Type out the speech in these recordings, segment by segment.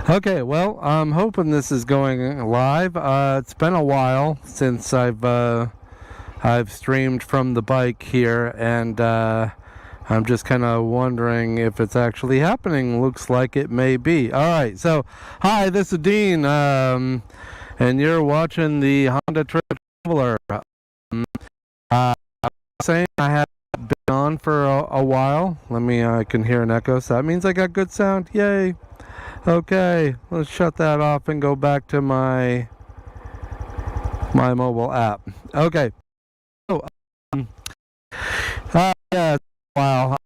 Okay, well, I'm hoping this is going live. It's been a while since I've streamed from the bike here, and I'm just kind of wondering if it's actually happening. Looks like it may be. All right, so hi, this is Dean, and you're watching the Honda Traveler. I was saying I had been on for a while. I can hear an echo, so that means I got good sound. Yay! Okay, let's shut that off and go back to my mobile app. Okay. So, yeah, wow. I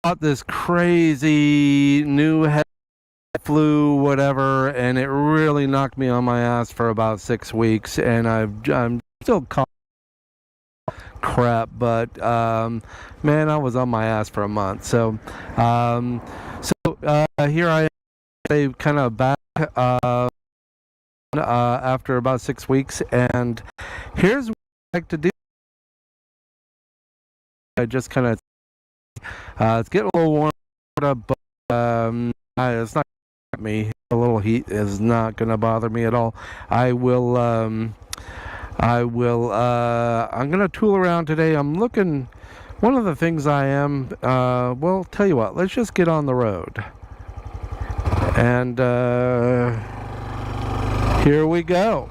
bought this crazy new head flu, whatever, and it really knocked me on my ass for about 6 weeks, and I'm still crap, but man, I was on my ass for a month. So here I am, they kind of back after about 6 weeks, and here's what I like to do. I just kind of it's getting a little warm, but it's not me. A little heat is not going to bother me at all. I'm gonna tool around today. I'm looking. One of the things I am, well, tell you what, let's just get on the road. And here we go.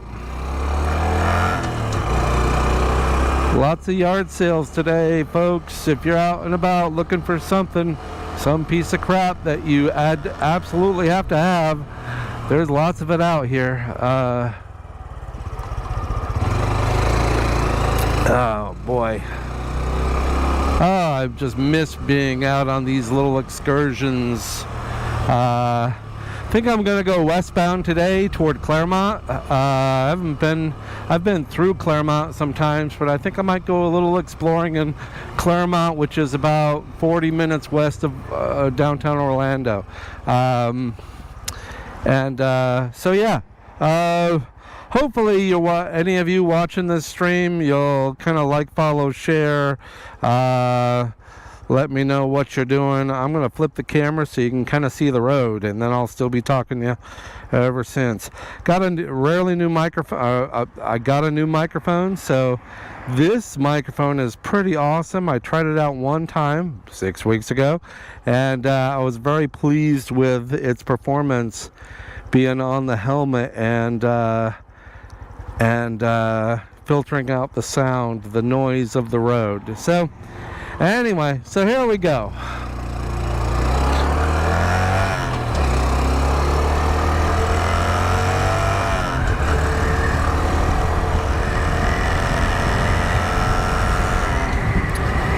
Lots of yard sales today, folks. If you're out and about looking for something, some piece of crap that you absolutely have to have, there's lots of it out here. Oh boy. Oh, I just miss being out on these little excursions. I think I'm gonna go westbound today toward Claremont. I've been through Claremont sometimes, but I think I might go a little exploring in Claremont, which is about 40 minutes west of downtown Orlando. So yeah. Hopefully, any of you watching this stream, you'll kind of like, follow, share. Let me know what you're doing. I'm going to flip the camera so you can kind of see the road, and then I'll still be talking to you ever since. Got a rarely new microphone. I got a new microphone, so this microphone is pretty awesome. I tried it out one time 6 weeks ago, and I was very pleased with its performance being on the helmet and filtering out the sound, the noise of the road. So anyway, so here we go.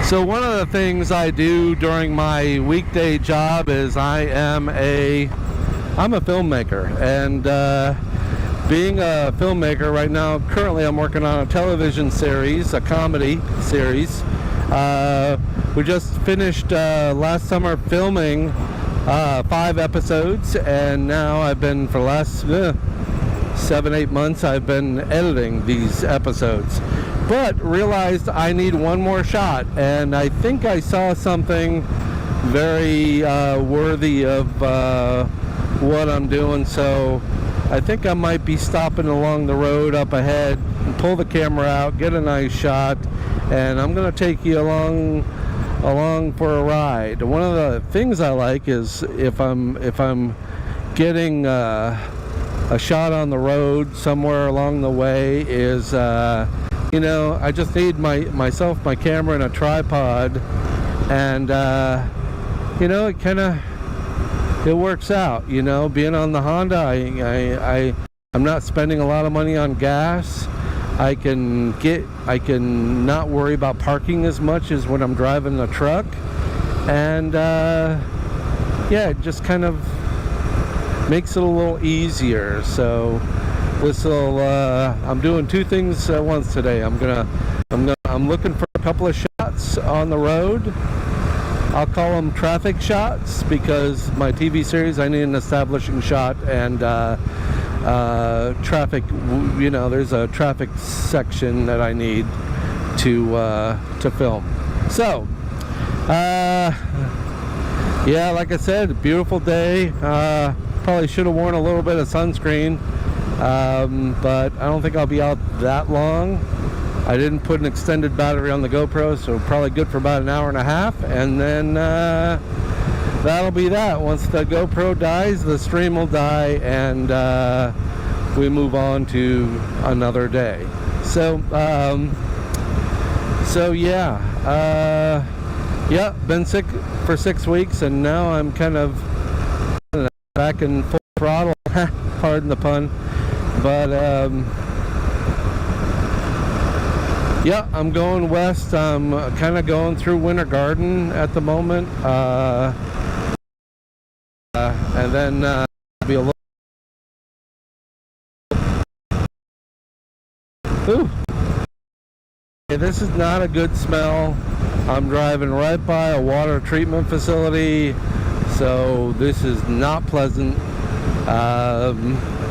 So one of the things I do during my weekday job is I'm a filmmaker, and being a filmmaker right now, currently I'm working on a television series, a comedy series. We just finished last summer filming 5 episodes, and now I've been, for the last 7-8 months, I've been editing these episodes. But realized I need one more shot, and I think I saw something very worthy of what I'm doing, so I think I might be stopping along the road up ahead and pull the camera out, get a nice shot, and I'm gonna take you along for a ride. One of the things I like is if I'm getting a shot on the road somewhere along the way is I just need myself, my camera, and a tripod, and it works out. Being on the Honda, I'm not spending a lot of money on gas. I can not worry about parking as much as when I'm driving a truck, and it just kind of makes it a little easier. So I'm doing 2 things at once today. I'm looking for a couple of shots on the road. I'll call them traffic shots, because my TV series, I need an establishing shot and traffic. There's a traffic section that I need to film. So, like I said, beautiful day. Probably should have worn a little bit of sunscreen, but I don't think I'll be out that long. I didn't put an extended battery on the GoPro, so probably good for about an hour and a half, and then that'll be that. Once the GoPro dies, the stream will die, and we move on to another day. So yeah, been sick for 6 weeks, and now I'm kind of back in full throttle. Pardon the pun, but yeah, I'm going west. I'm kind of going through Winter Garden at the moment, and then be a little. Ooh. Okay, this is not a good smell. I'm driving right by a water treatment facility, so this is not pleasant.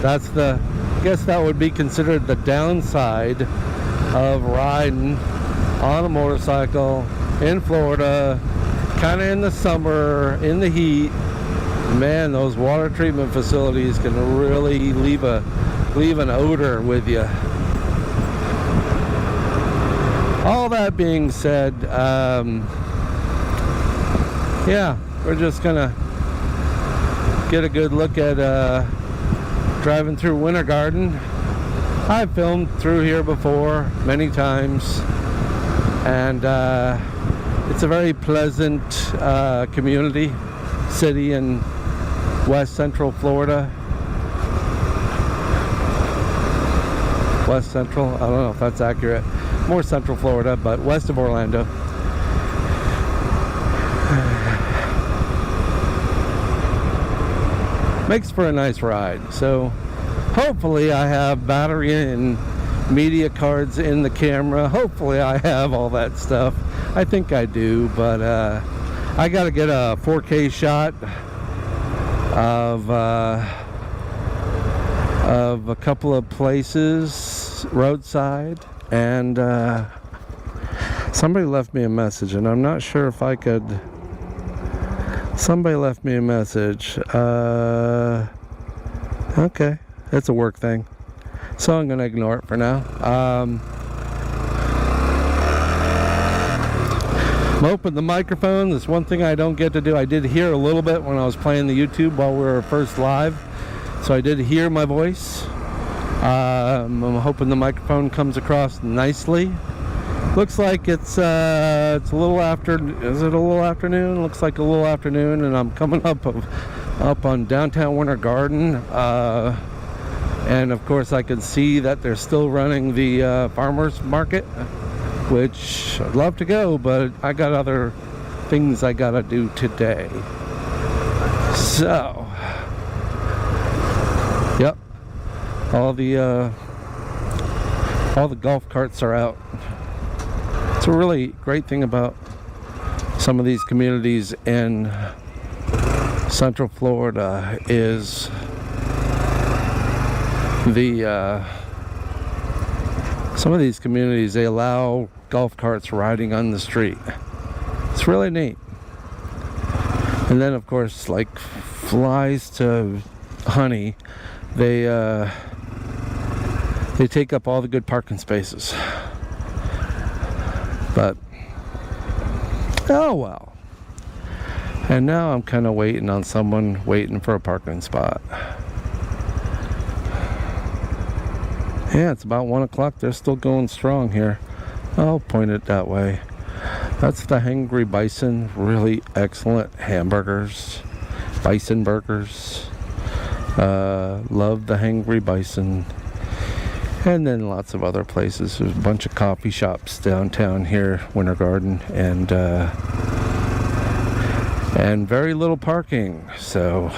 That's I guess that would be considered the downside of riding on a motorcycle in Florida, kind of in the summer, in the heat. Man, those water treatment facilities can really leave an odor with you. All that being said, yeah, we're just gonna get a good look at driving through Winter Garden. I've filmed through here before many times, and it's a very pleasant community, city in West Central Florida. West Central, I don't know if that's accurate. More Central Florida, but west of Orlando. Makes for a nice ride. So hopefully I have battery and media cards in the camera. Hopefully I have all that stuff. I think I do, but I gotta get a 4K shot of a couple of places roadside, and somebody left me a message, and I'm not sure if I could. Somebody left me a message. Okay, it's a work thing, so I'm gonna ignore it for now. I'm open the microphone. That's one thing I don't get to do. I did hear a little bit when I was playing the YouTube while we were first live, so I did hear my voice. I'm hoping the microphone comes across nicely. Looks like it's a little after. Is it a little afternoon? Looks like a little afternoon, and I'm coming up on downtown Winter Garden, and of course I can see that they're still running the farmers market, which I'd love to go, but I got other things I gotta do today. So, yep, all the golf carts are out. It's a really great thing about some of these communities in Central Florida is some of these communities, they allow golf carts riding on the street. It's really neat. And then of course, like flies to honey, they take up all the good parking spaces. But oh well. And now I'm kind of waiting on someone waiting for a parking spot. Yeah, it's about 1 o'clock. They're still going strong here. I'll point it that way. That's the Hangry Bison. Really excellent hamburgers. Bison burgers. Love the Hangry Bison. And then lots of other places. There's a bunch of coffee shops downtown here, Winter Garden, and very little parking. So,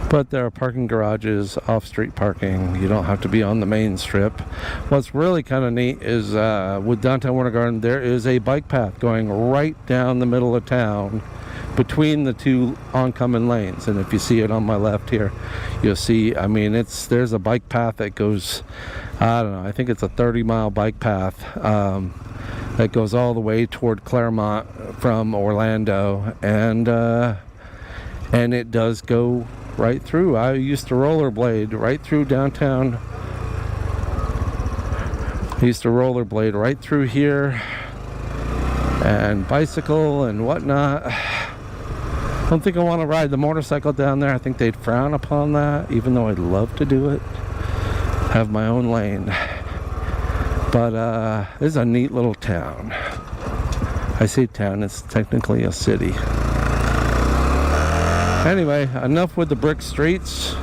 but there are parking garages, off-street parking. You don't have to be on the main strip. What's really kind of neat is with downtown Winter Garden, there is a bike path going right down the middle of town between the two oncoming lanes. And if you see it on my left here, you'll see, I mean, there's a bike path that goes, I don't know, I think it's a 30-mile bike path that goes all the way toward Claremont from Orlando, and and it does go right through. I used to rollerblade right through downtown. I used to rollerblade right through here and bicycle and whatnot. I don't think I want to ride the motorcycle down there. I think they'd frown upon that, even though I'd love to do it. Have my own lane. But this is a neat little town. I say town, it's technically a city. Anyway, enough with the brick streets.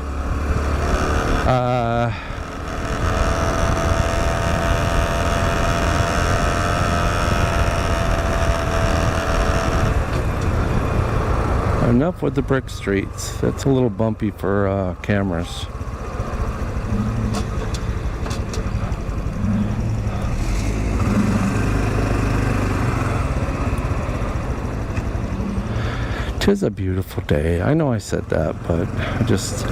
Enough with the brick streets. That's a little bumpy for cameras. Tis a beautiful day. I know I said that, but I just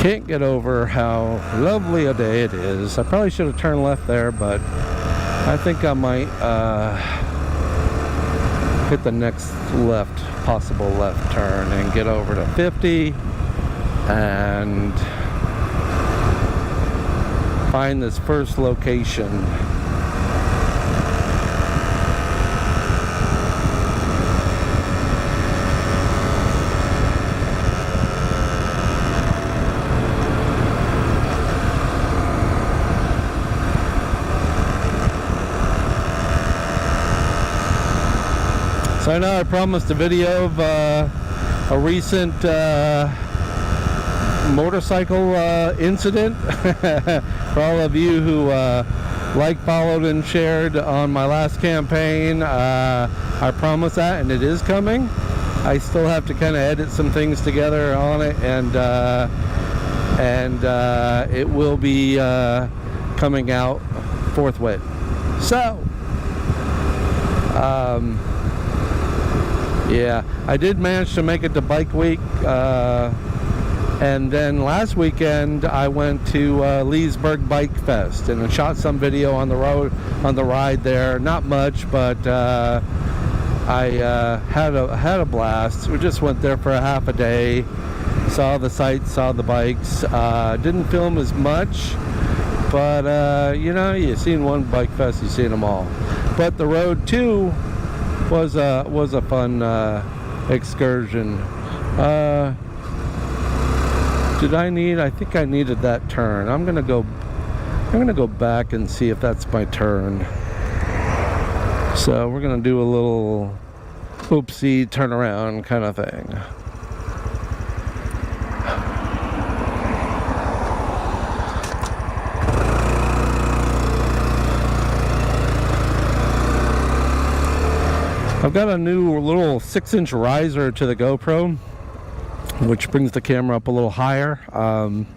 can't get over how lovely a day it is. I probably should have turned left there, but I think I might hit the next possible left turn and get over to 50 and find this first location. So I know I promised a video of a recent motorcycle incident. For all of you who liked, followed, and shared on my last campaign, I promise that, and it is coming. I still have to kind of edit some things together on it, and it will be coming out forthwith. So, yeah, I did manage to make it to Bike Week, and then last weekend I went to Leesburg Bike Fest and I shot some video on the road, on the ride there. Not much, but I had a blast. We just went there for a half a day, saw the sights, saw the bikes. Didn't film as much, but you know, you've seen one bike fest, you've seen them all. But the road too was a fun excursion. I think I needed that turn. I'm gonna go back and see if that's my turn. So we're gonna do a little oopsie turnaround kind of thing. I've got a new little 6-inch riser to the GoPro, which brings the camera up a little higher. I'm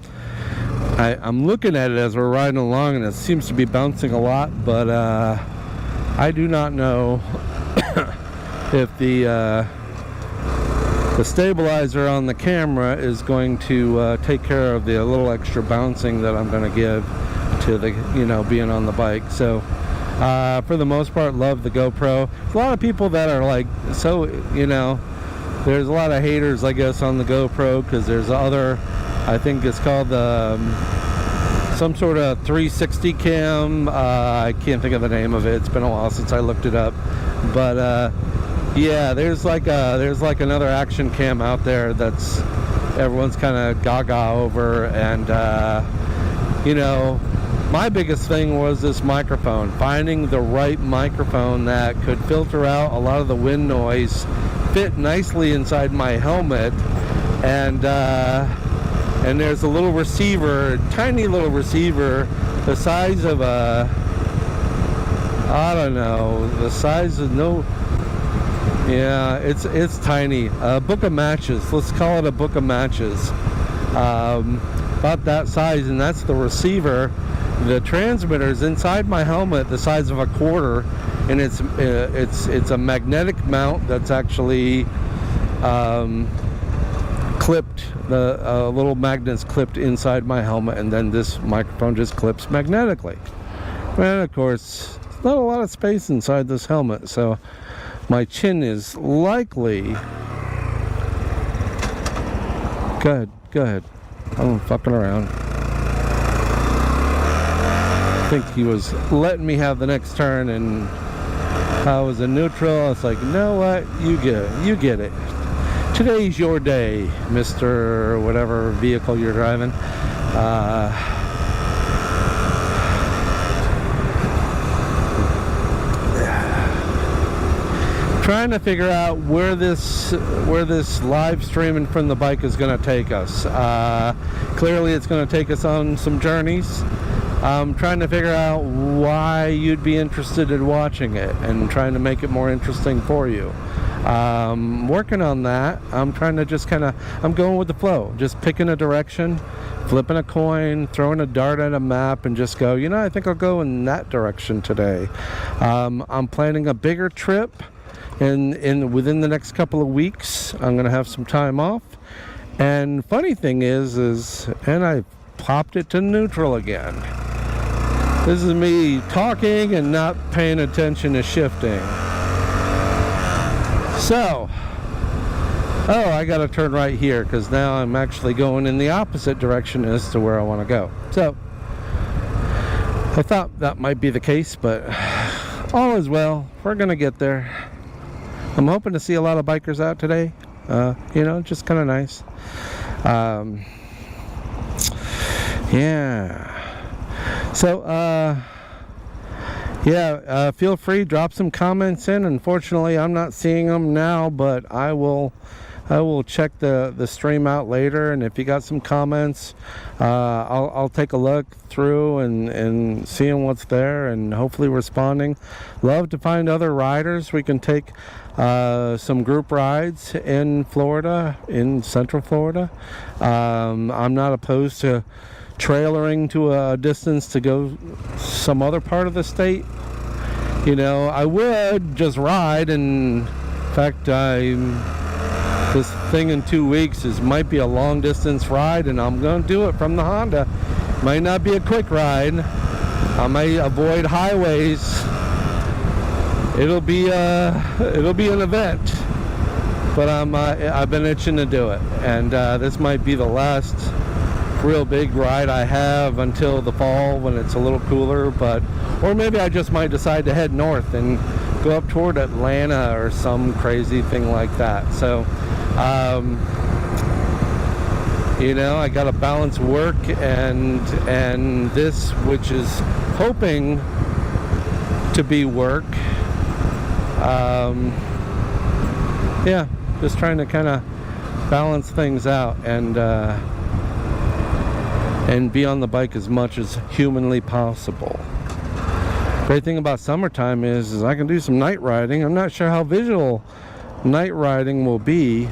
looking at it as we're riding along, and it seems to be bouncing a lot, but I do not know if the stabilizer on the camera is going to take care of the little extra bouncing that I'm going to give to the, you know, being on the bike. So for the most part, love the GoPro. There's a lot of people that are like, so, you know, there's a lot of haters, I guess, on the GoPro, because there's other, I think it's called some sort of 360 cam. I can't think of the name of it. It's been a while since I looked it up, but yeah, there's like another action cam out there that's everyone's kind of gaga over, and you know, my biggest thing was this microphone, finding the right microphone that could filter out a lot of the wind noise, fit nicely inside my helmet, and there's a little receiver, tiny little receiver, the size of a, I don't know, the size of yeah, it's tiny. A book of matches, let's call it a book of matches, about that size, and that's the receiver. The transmitter is inside my helmet, the size of a quarter, and it's a magnetic mount that's actually clipped. The little magnets clipped inside my helmet, and then this microphone just clips magnetically. And of course, there's not a lot of space inside this helmet, so my chin is likely Go ahead. I'm fucking around. I think he was letting me have the next turn, and I was in neutral. It's like, you know what? You get it. Today's your day, Mr. whatever vehicle you're driving. Trying to figure out where this live streaming from the bike is going to take us. Clearly it's going to take us on some journeys. I'm trying to figure out why you'd be interested in watching it and trying to make it more interesting for you. Working on that. I'm trying to just I'm going with the flow, just picking a direction, flipping a coin, throwing a dart at a map, and just go, I think I'll go in that direction today. I'm planning a bigger trip. Within the next couple of weeks, I'm going to have some time off. And funny thing is and I popped it to neutral again. This is me talking and not paying attention to shifting. So, I got to turn right here because now I'm actually going in the opposite direction as to where I want to go. So, I thought that might be the case, but all is well. We're going to get there. I'm hoping to see a lot of bikers out today. Just kind of nice. Yeah. So, feel free, drop some comments in. Unfortunately, I'm not seeing them now, but I will check the stream out later, and if you got some comments, I'll take a look through and seeing what's there and hopefully responding. Love to find other riders. We can take some group rides in Florida, in Central Florida. I'm not opposed to trailering to a distance to go some other part of the state. I would just ride, and in fact, this thing in 2 weeks might be a long distance ride, and I'm going to do it from the Honda. Might not be a quick ride. I may avoid highways. It'll be an event, but I've been itching to do it, and this might be the last real big ride I have until the fall when it's a little cooler. Or maybe I just might decide to head north and go up toward Atlanta or some crazy thing like that. So, I got to balance work and this, which is hoping to be work. Just trying to kind of balance things out and be on the bike as much as humanly possible. Great thing about summertime is I can do some night riding. I'm not sure how visual night riding will be.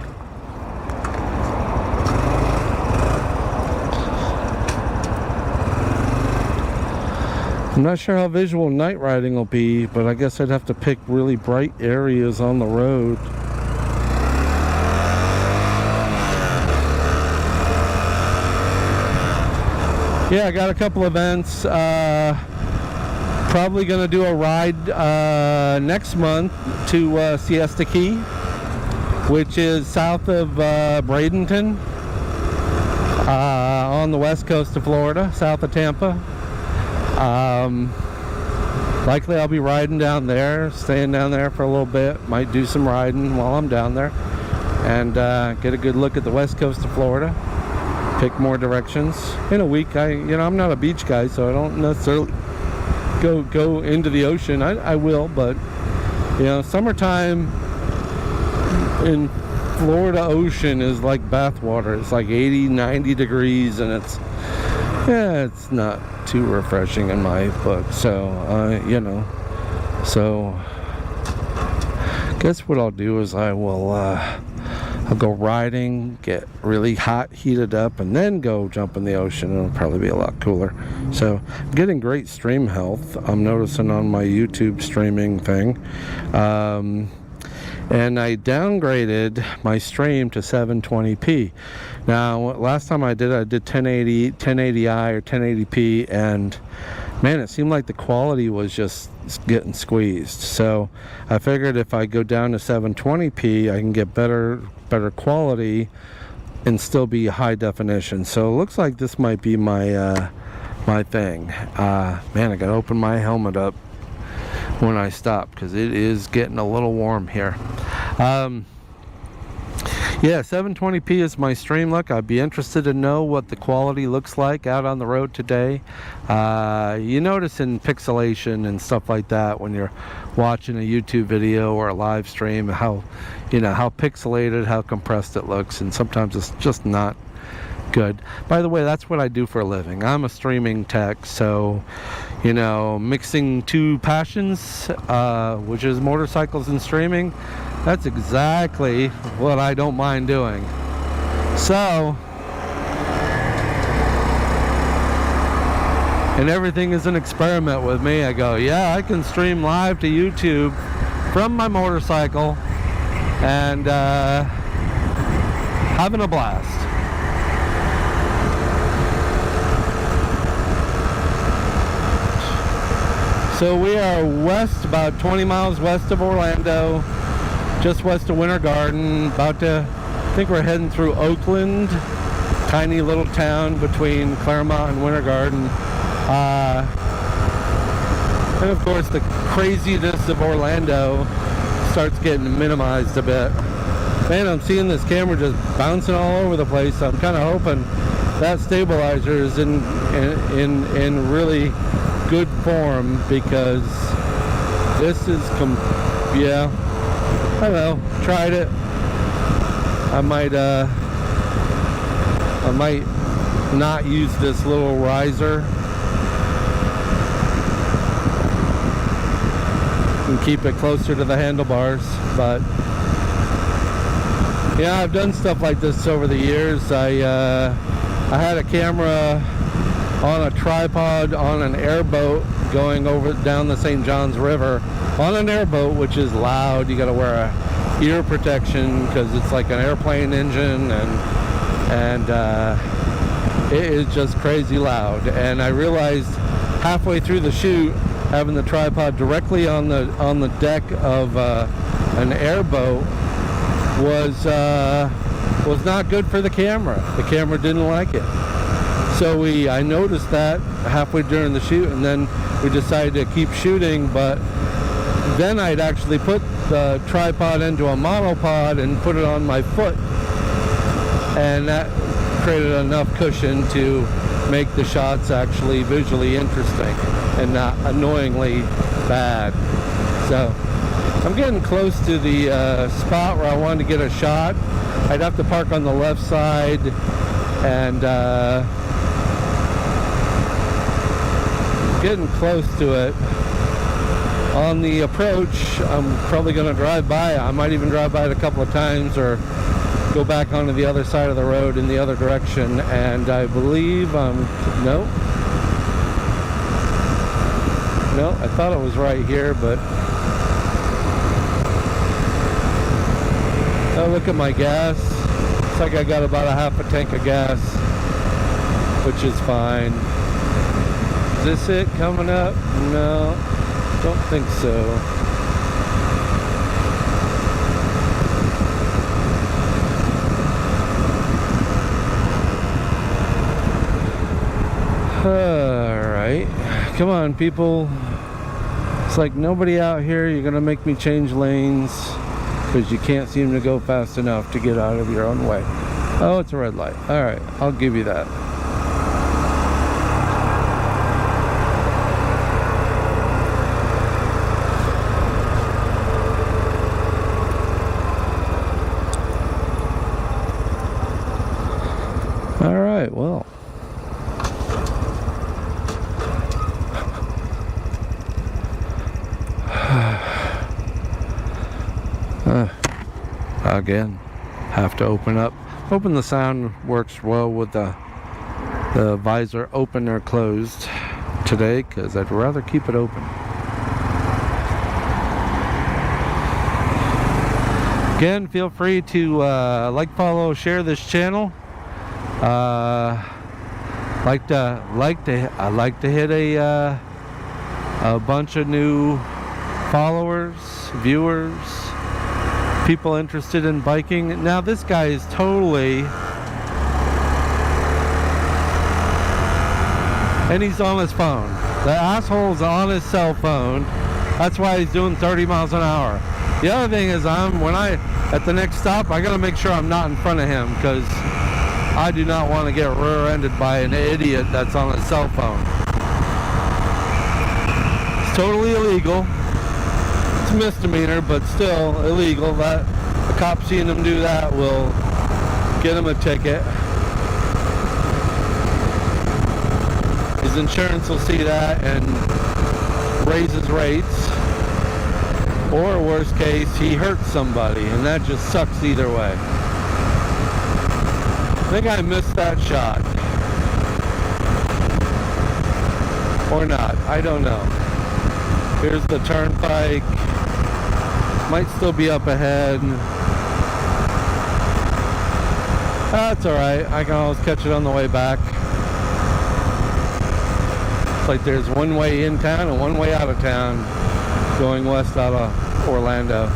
But I guess I'd have to pick really bright areas on the road. Yeah, I got a couple events. Probably going to do a ride next month to Siesta Key, which is south of Bradenton, on the west coast of Florida, south of Tampa. Likely I'll be riding down there, staying down there for a little bit. Might do some riding while I'm down there, and get a good look at the west coast of Florida. Pick more directions in a week. I'm not a beach guy, so I don't necessarily go into the ocean. I will, but summertime in Florida ocean is like bathwater. It's like 80-90 degrees, and it's not too refreshing in my book. So guess what I'll do is I'll go riding, get really hot, heated up, and then go jump in the ocean. It'll probably be a lot cooler. So, I'm getting great stream health. I'm noticing on my YouTube streaming thing. And I downgraded my stream to 720p. Now, last time I did 1080i or 1080p, and man, it seemed like the quality was just getting squeezed. So I figured if I go down to 720p, I can get better quality and still be high definition. So it looks like this might be my my thing. Man, I gotta open my helmet up when I stop because it is getting a little warm here. Yeah, 720p is my stream look. I'd be interested to know what the quality looks like out on the road today. You notice in pixelation and stuff like that when you're watching a YouTube video or a live stream how, you know, how pixelated, how compressed it looks, and sometimes it's just not good. By the way, that's what I do for a living. I'm a streaming tech, so, you know, mixing two passions, which is motorcycles and streaming, that's exactly what I don't mind doing. So, and everything is an experiment with me. I go, yeah, I can stream live to YouTube from my motorcycle and having a blast. So we are west, about 20 miles west of Orlando, just west of Winter Garden, about to, I think we're heading through Oakland, tiny little town between Claremont and Winter Garden. And of course the craziness of Orlando starts getting minimized a bit. Man, I'm seeing this camera just bouncing all over the place. I'm kind of hoping that stabilizer is in really good form, because this is yeah, I don't know, tried it. I might not use this little riser and keep it closer to the handlebars, but yeah, I've done stuff like this over the years. I had a camera on a tripod on an airboat going over down the St. Johns River on an airboat, which is loud. You got to wear a ear protection because it's like an airplane engine, and it is just crazy loud. And I realized halfway through the shoot, having the tripod directly on the deck of an airboat was not good for the camera. The camera didn't like it. So I noticed that halfway during the shoot, and then we decided to keep shooting. But then I'd actually put the tripod into a monopod and put it on my foot, and that created enough cushion to make the shots actually visually interesting and not annoyingly bad. So I'm getting close to the spot where I wanted to get a shot. I'd have to park on the left side, and getting close to it. On the approach, I'm probably going to drive by. I might even drive by it a couple of times or go back onto the other side of the road in the other direction. And I believe no, I thought it was right here, but oh, look at my gas. Looks like I got about a half a tank of gas, which is fine. Is this it coming up? No, don't think so. Alright, come on people. It's like nobody out here. You're gonna make me change lanes because you can't seem to go fast enough to get out of your own way. Oh, it's a red light. Alright, I'll give you that. Alright, well. Again, have to open the sound works well with the visor open or closed today, because I'd rather keep it open. Again, feel free to like, follow, share this channel. I like to hit a bunch of new followers, viewers, people interested in biking. Now this guy is totally and he's on his phone. The asshole's on his cell phone. That's why he's doing 30 miles an hour. The other thing is, at the next stop, I gotta make sure I'm not in front of him, because I do not want to get rear-ended by an idiot that's on a cell phone. It's totally illegal. It's a misdemeanor, but still illegal. That a cop seeing him do that will get him a ticket. His insurance will see that and raise his rates. Or worst case, he hurts somebody, and that just sucks either way. I think I missed that shot. Or not, I don't know. Here's the turnpike. Might still be up ahead. That's alright, I can always catch it on the way back. It's like there's one way in town and one way out of town, going west out of Orlando.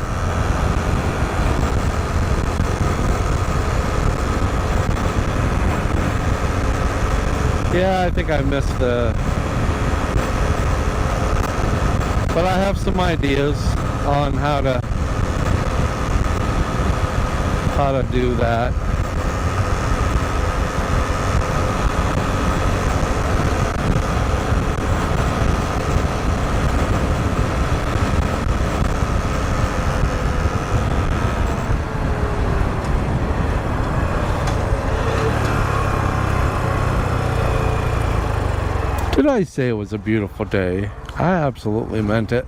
Yeah, I think I missed the... But I have some ideas on how to do that. Did I say it was a beautiful day? I absolutely meant it.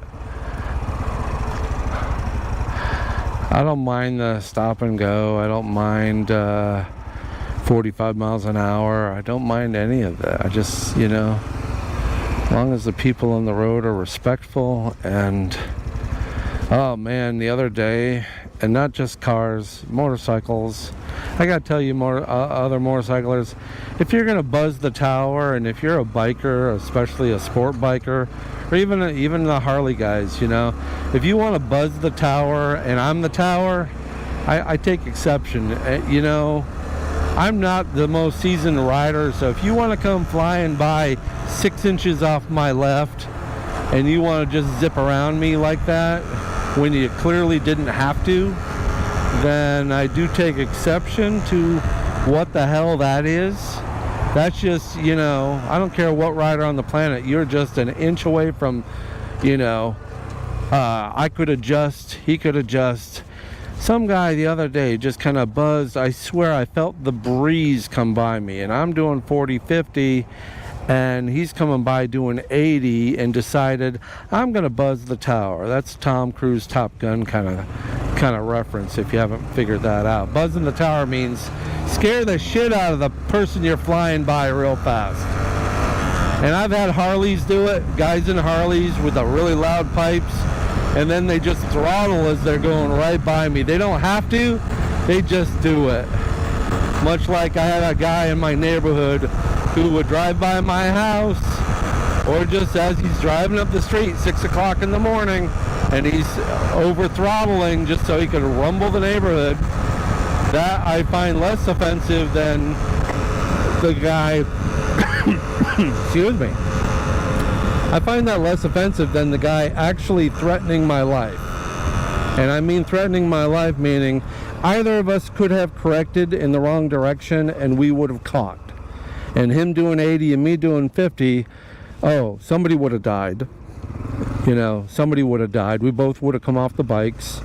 I don't mind the stop and go. I don't mind 45 miles an hour. I don't mind any of that. I just, you know, as long as the people on the road are respectful. And oh man, the other day, and not just cars, motorcycles. I gotta tell you, other motorcyclers, if you're gonna buzz the tower, and if you're a biker, especially a sport biker, or even the Harley guys, you know, if you want to buzz the tower and I'm the tower, I take exception. You know, I'm not the most seasoned rider, so if you want to come flying by 6 inches off my left and you want to just zip around me like that when you clearly didn't have to, then I do take exception to what the hell that is. That's just, you know, I don't care what rider on the planet, you're just an inch away from, you know, I could adjust, he could adjust. Some guy the other day just kind of buzzed. I swear I felt the breeze come by me, and I'm doing 40, 50, and he's coming by doing 80 and decided I'm gonna buzz the tower. That's Tom Cruise Top Gun kind of reference, if you haven't figured that out. Buzzing the tower means scare the shit out of the person you're flying by real fast. And I've had Harleys do it, guys in Harleys with the really loud pipes, and then they just throttle as they're going right by me. They don't have to, they just do it. Much like I had a guy in my neighborhood who would drive by my house, or just as he's driving up the street, 6 o'clock in the morning, and he's over throttling just so he could rumble the neighborhood. That I find less offensive than the guy excuse me. I find that less offensive than the guy actually threatening my life. And I mean threatening my life meaning either of us could have corrected in the wrong direction and we would have caught. And him doing 80 and me doing 50, oh, somebody would have died. You know, somebody would have died. We both would have come off the bikes,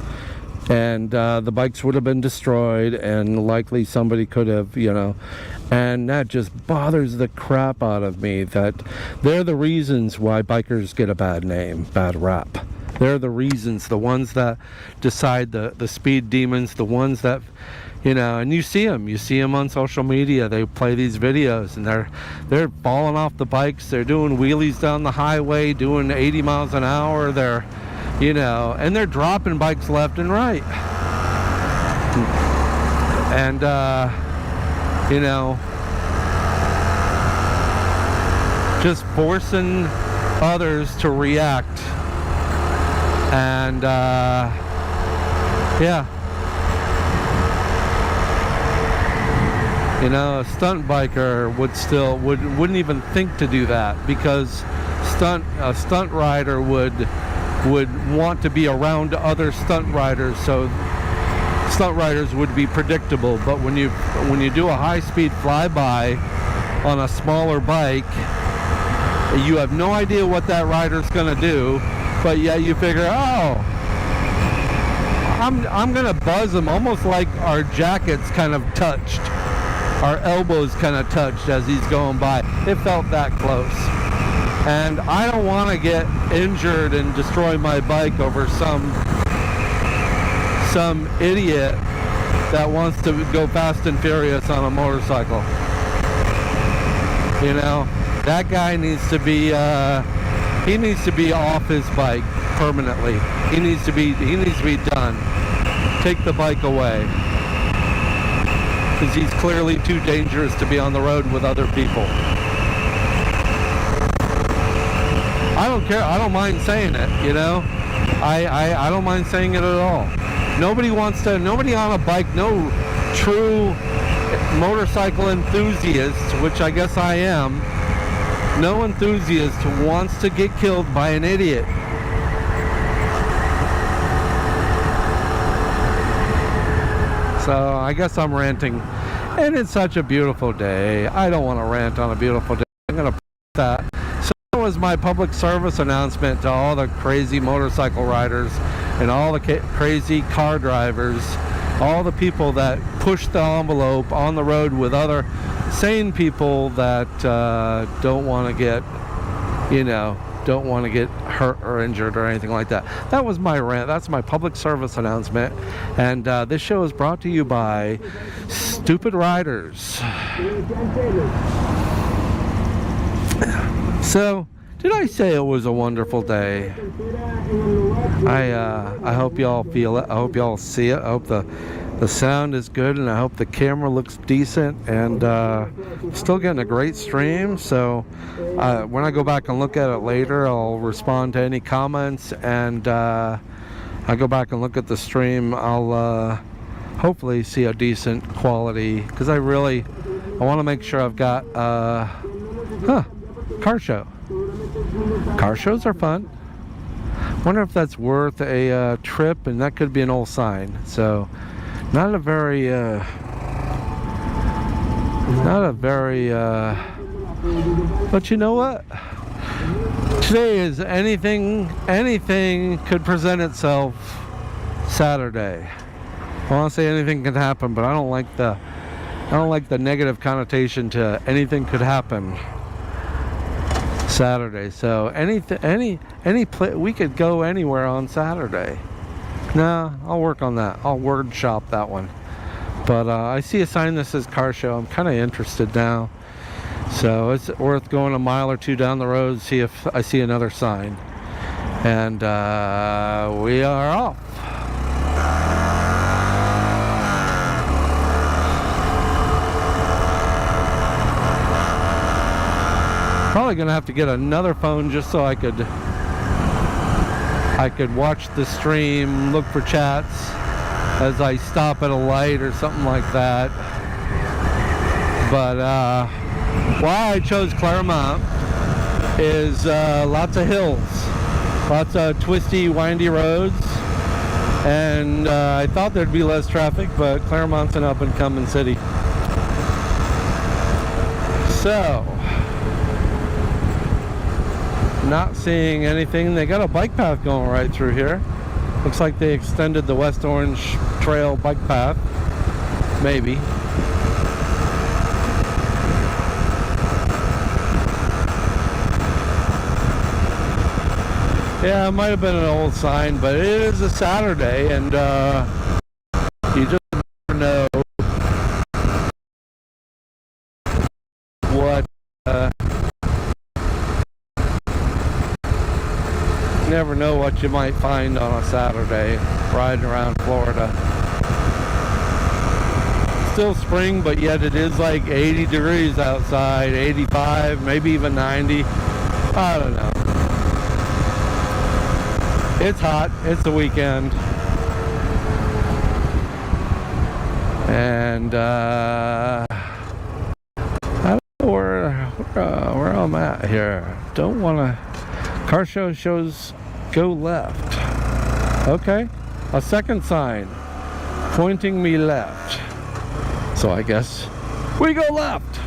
and the bikes would have been destroyed, and likely somebody could have, you know, and that just bothers the crap out of me, that they're the reasons why bikers get a bad name, bad rap. They're the reasons, the ones that decide, the speed demons, the ones that, you know, and you see them on social media. They play these videos and they're falling off the bikes, they're doing wheelies down the highway, doing 80 miles an hour, they're, you know, and they're dropping bikes left and right. And you know, just forcing others to react. And yeah, You know, a stunt biker wouldn't even think to do that, because a stunt rider would want to be around other stunt riders, so stunt riders would be predictable. But when you do a high-speed flyby on a smaller bike, you have no idea what that rider's going to do, but yet you figure, oh, I'm going to buzz him, almost like our jackets kind of touched. Our elbows kind of touched as he's going by. It felt that close. And I don't want to get injured and destroy my bike over some idiot that wants to go fast and furious on a motorcycle. You know, that guy needs to be off his bike permanently. He needs to be done. Take the bike away, because he's clearly too dangerous to be on the road with other people. I don't care. I don't mind saying it, you know. I don't mind saying it at all. Nobody on a bike, no true motorcycle enthusiast, which I guess I am, no enthusiast wants to get killed by an idiot. So I guess I'm ranting. And it's such a beautiful day. I don't want to rant on a beautiful day. I'm going to put that. So that was my public service announcement to all the crazy motorcycle riders and all the crazy car drivers, all the people that push the envelope on the road with other sane people that don't want to get, don't want to get hurt or injured or anything like that. That was my rant. That's my public service announcement. And this show is brought to you by Stupid Riders. So, did I say it was a wonderful day? I hope y'all feel it. I hope y'all see it. I hope the sound is good, and I hope the camera looks decent, and still getting a great stream. So when I go back and look at it later, I'll respond to any comments, and I go back and look at the stream, I'll hopefully see a decent quality, because I want to make sure I've got car show. Car shows are fun. Wonder if that's worth a trip, and that could be an old sign. So not a very but you know what, today is anything could present itself. Saturday, I want to say anything can happen, but I don't like the negative connotation to anything could happen. Saturday, so we could go anywhere on Saturday. No, I'll work on that. I'll word shop that one. But I see a sign that says car show. I'm kind of interested now, so it's worth going a mile or two down the road, see if I see another sign. And we are off. Probably gonna have to get another phone just so I could watch the stream, look for chats as I stop at a light or something like that. But why I chose Claremont is lots of hills, lots of twisty, windy roads, and I thought there'd be less traffic, but Claremont's an up-and-coming city. So, not seeing anything. They got a bike path going right through here. Looks like they extended the West Orange Trail bike path. Maybe. Yeah, it might have been an old sign, but it is a Saturday, and you just never know what never know what you might find on a Saturday riding around Florida. Still spring, but yet it is like 80 degrees outside, 85, maybe even 90. I don't know. It's hot. It's the weekend. And where I'm at here. Don't want to. Car show shows go left. Okay, a second sign pointing me left. So I guess we go left.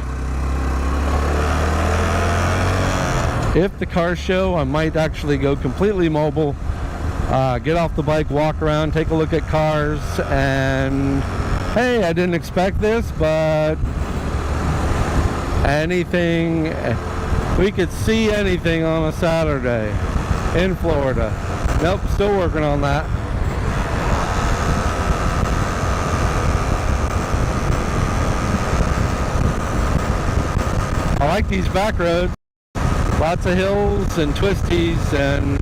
If the car show, I might actually go completely mobile. Get off the bike, walk around, take a look at cars, and hey, I didn't expect this, but anything, we could see anything on a Saturday in Florida. Nope, still working on that. I like these back roads. Lots of hills and twisties, and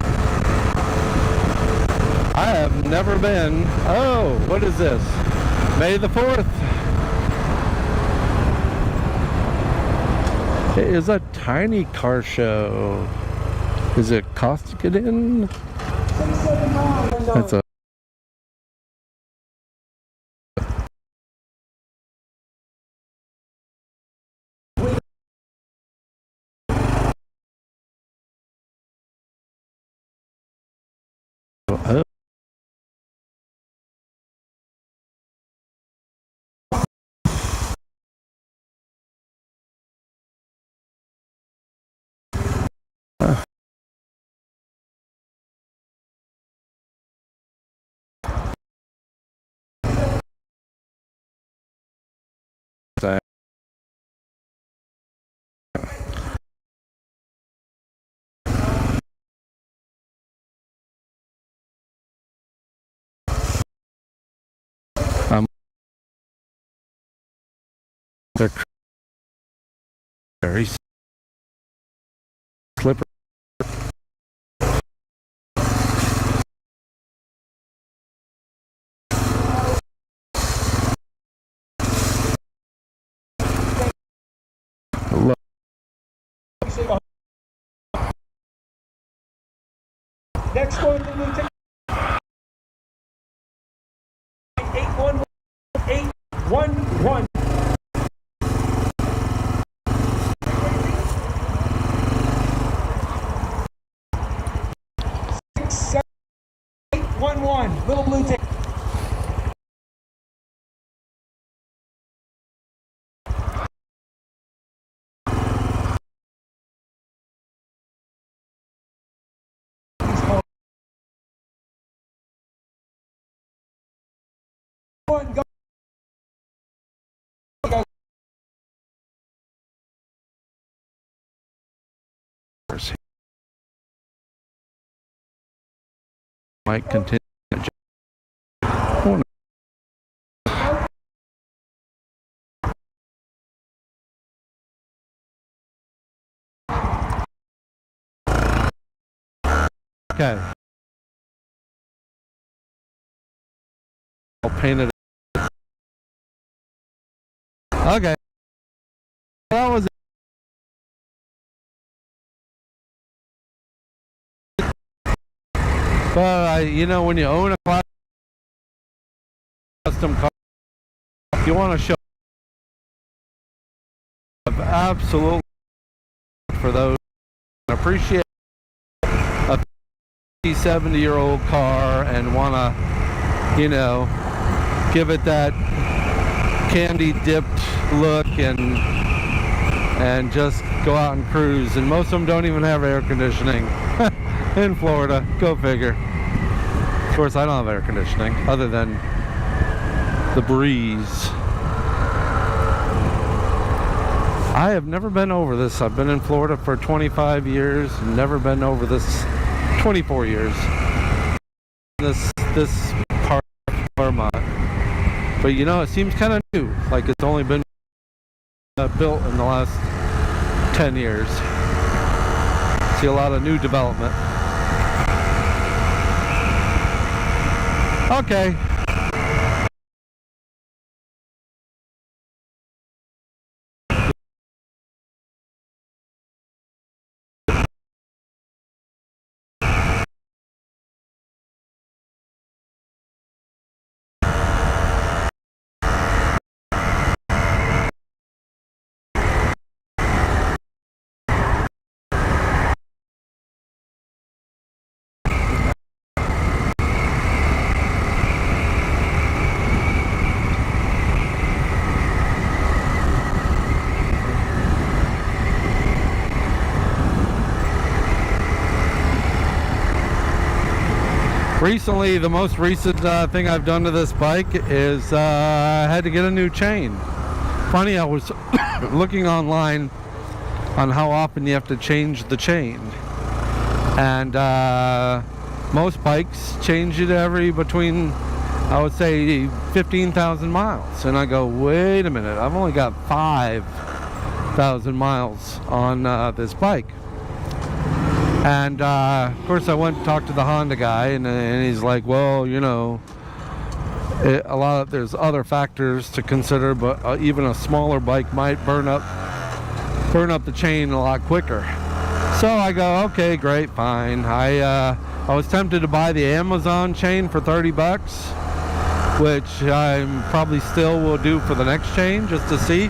I have never been. Oh, what is this? May the 4th. It is a tiny car show. Is it cost to get in? That's a they're very slippery. Next one, 811. 811, little blue ticket. Go. Might continue. Okay. I'll paint it. Okay. That was it. But you know, when you own a custom car, you want to show absolutely for those and appreciate a 70-year-old car and want to, you know, give it that candy dipped look and just go out and cruise. And most of them don't even have air conditioning in Florida. Go figure. Of course, I don't have air conditioning other than the breeze. I have never been over this. I've been in Florida for 25 years, never been over this 24 years. This part of Vermont. But you know, it seems kind of new, like it's only been built in the last 10 years. See a lot of new development. Okay. recently, the most recent thing I've done to this bike is I had to get a new chain. Funny, I was looking online on how often you have to change the chain, and most bikes change it every between, I would say, 15,000 miles. And I go, wait a minute, I've only got 5,000 miles on this bike. And of course I went and talked to the Honda guy, and he's like, well, you know, there's other factors to consider, but even a smaller bike might burn up the chain a lot quicker. So I go, okay, great, fine. I was tempted to buy the Amazon chain for 30 bucks, which I probably still will do for the next chain just to see.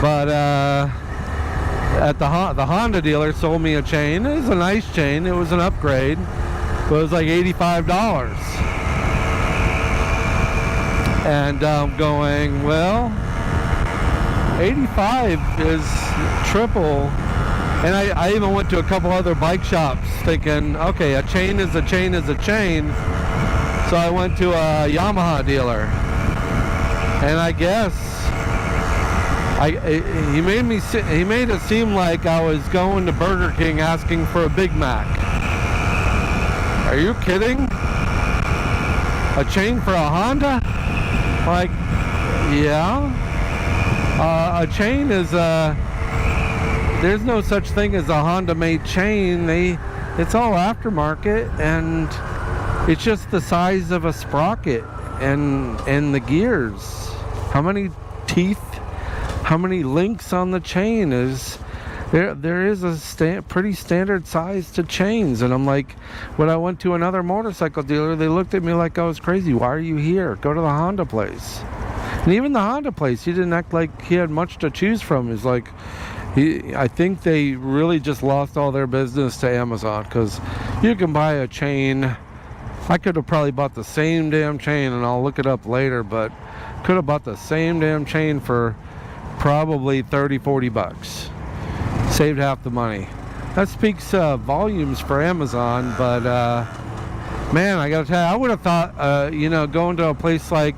But at the Honda dealer sold me a chain. It was a nice chain. It was an upgrade, but it was like $85. And I'm going, well, 85 is triple. And I even went to a couple other bike shops thinking, okay, a chain is a chain is a chain. So I went to a Yamaha dealer, and I guess he made it seem like I was going to Burger King asking for a Big Mac. Are you kidding? A chain for a Honda? Like, yeah. A chain is there's no such thing as a Honda made chain. It's all aftermarket, and it's just the size of a sprocket and the gears. How many teeth, how many links on the chain is there is a pretty standard size to chains. And I'm like, when I went to another motorcycle dealer, they looked at me like I was crazy. Why are you here? Go to the Honda place. And even the Honda place, he didn't act like he had much to choose from. He's like, I think they really just lost all their business to Amazon, because you can buy a chain. I could have probably bought the same damn chain, and I'll look it up later, but could have bought the same damn chain for probably 30-40 bucks. Saved half the money. That speaks volumes for Amazon. But man, I gotta tell you, I would have thought going to a place like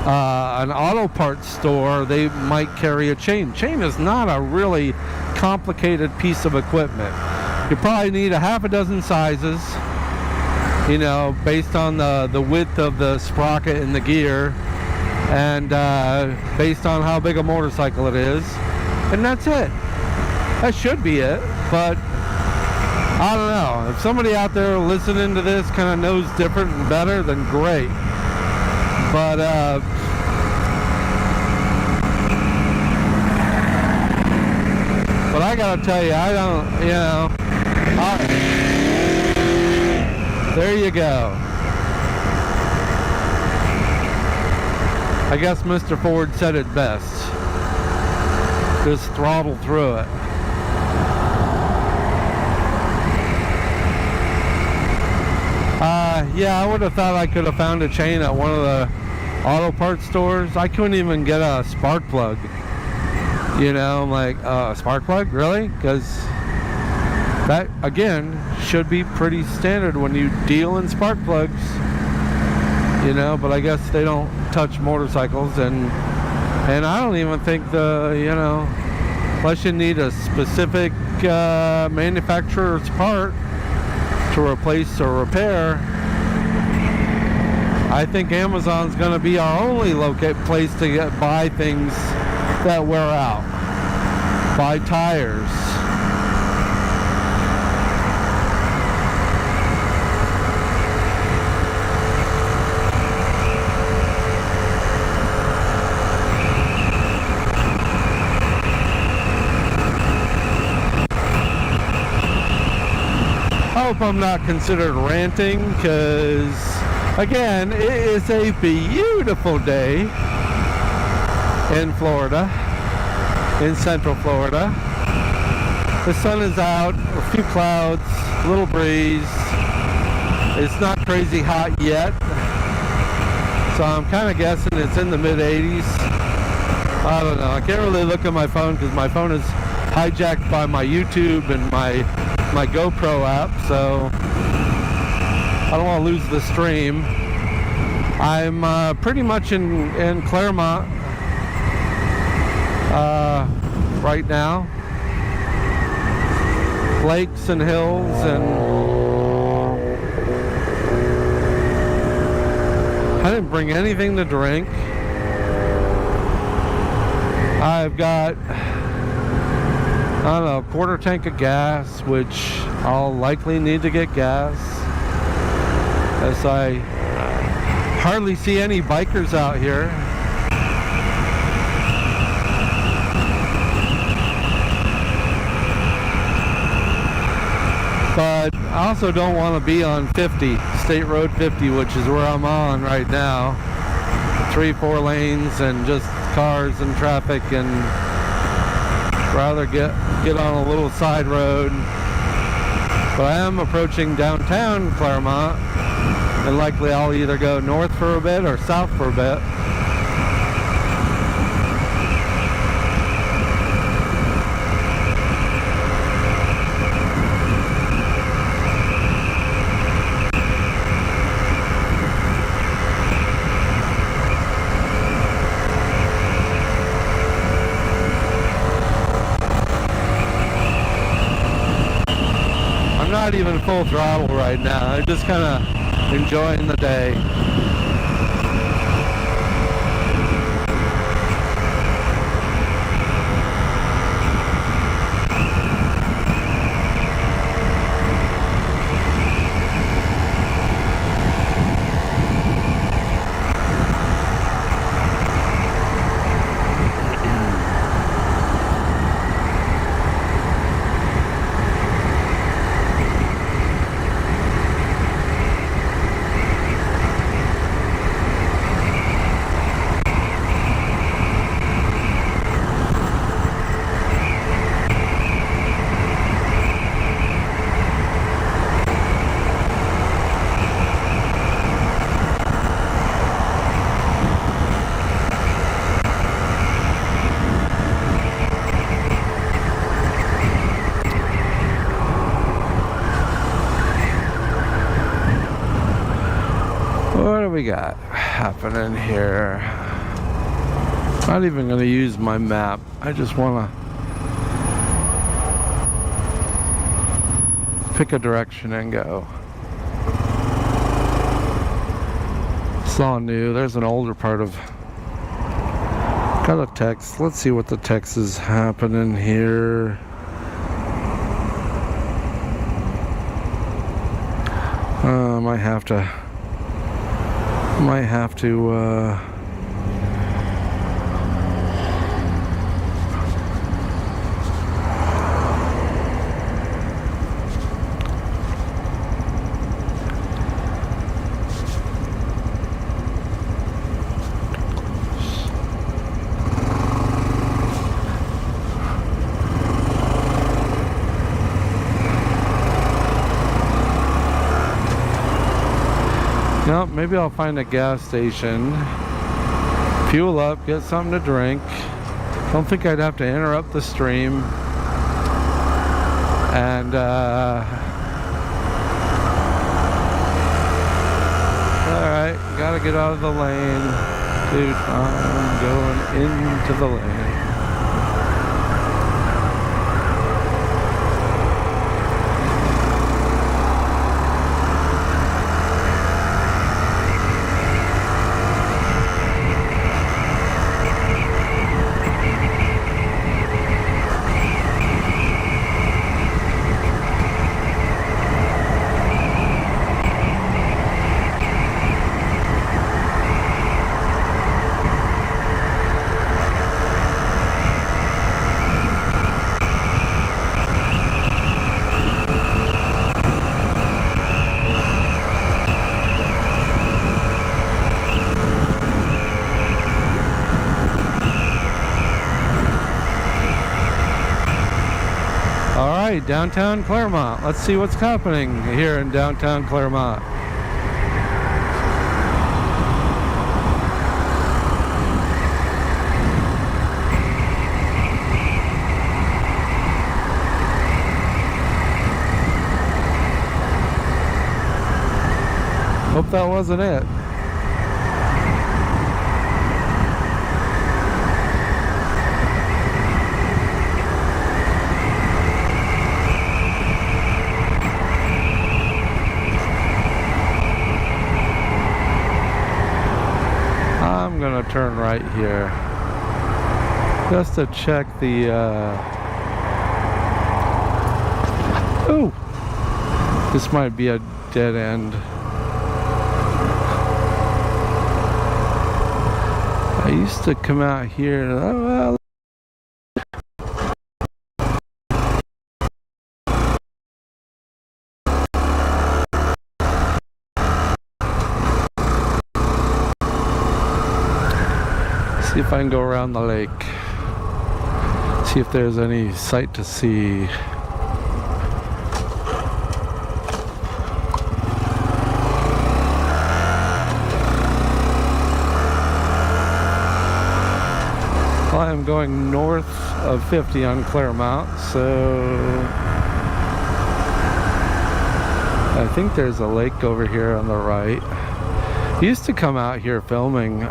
an auto parts store, they might carry a chain. Chain is not a really complicated piece of equipment. You probably need a half a dozen sizes, based on the width of the sprocket and the gear, and based on how big a motorcycle it is, and that's it. That should be it. But I don't know, if somebody out there listening to this kind of knows different and better, then great. But I gotta tell you, I don't, there you go. I guess Mr. Ford said it best. Just throttle through it. Yeah, I would have thought I could have found a chain at one of the auto parts stores. I couldn't even get a spark plug. I'm like, a spark plug? Really? Because that, again, should be pretty standard when you deal in spark plugs. But I guess they don't touch motorcycles, and I don't even think unless you need a specific manufacturer's part to replace or repair, I think Amazon's going to be our only place to buy things that wear out. Buy tires. I hope I'm not considered ranting, because again, it is a beautiful day in Florida, in Central Florida. The sun is out, a few clouds, a little breeze. It's not crazy hot yet, so I'm kind of guessing it's in the mid-80s. I don't know. I can't really look at my phone because my phone is hijacked by my YouTube and my GoPro app, so don't want to lose the stream. I'm pretty much in Claremont right now. Lakes and hills, and I didn't bring anything to drink. I've got, I don't know, a quarter tank of gas, which I'll likely need to get gas, as I hardly see any bikers out here. But I also don't want to be on 50, State Road 50, which is where I'm on right now. 3-4 lanes and just cars and traffic, and rather get on a little side road. But I am approaching downtown Claremont, and likely I'll either go north for a bit or south for a bit. Not even full throttle right now. I'm just kind of enjoying the day. What do we got happening here? Not even going to use my map. I just want to pick a direction and go. It's all new. There's an older part of... Got a text. Let's see what the text is happening here. Might have to no, maybe I'll find a gas station, fuel up, get something to drink. Don't think I'd have to interrupt the stream. And alright, gotta get out of the lane. Dude, I'm going into the lane. Downtown Claremont. Let's see what's happening here in downtown Claremont. Hope that wasn't it. I'm gonna turn right here just to check the oh, this might be a dead end. I used to come out here and well, see if I can go around the lake. See if there's any sight to see. Well, I'm going north of 50 on Claremont, so I think there's a lake over here on the right. Used to come out here filming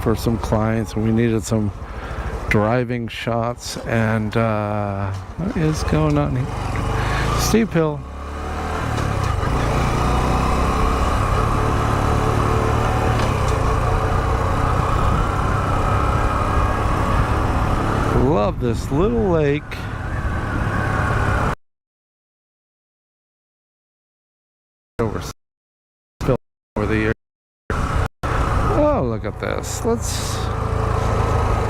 for some clients, and we needed some driving shots. And what is going on here? Steep hill. Love this little lake. Over the year. Oh, look at this. Let's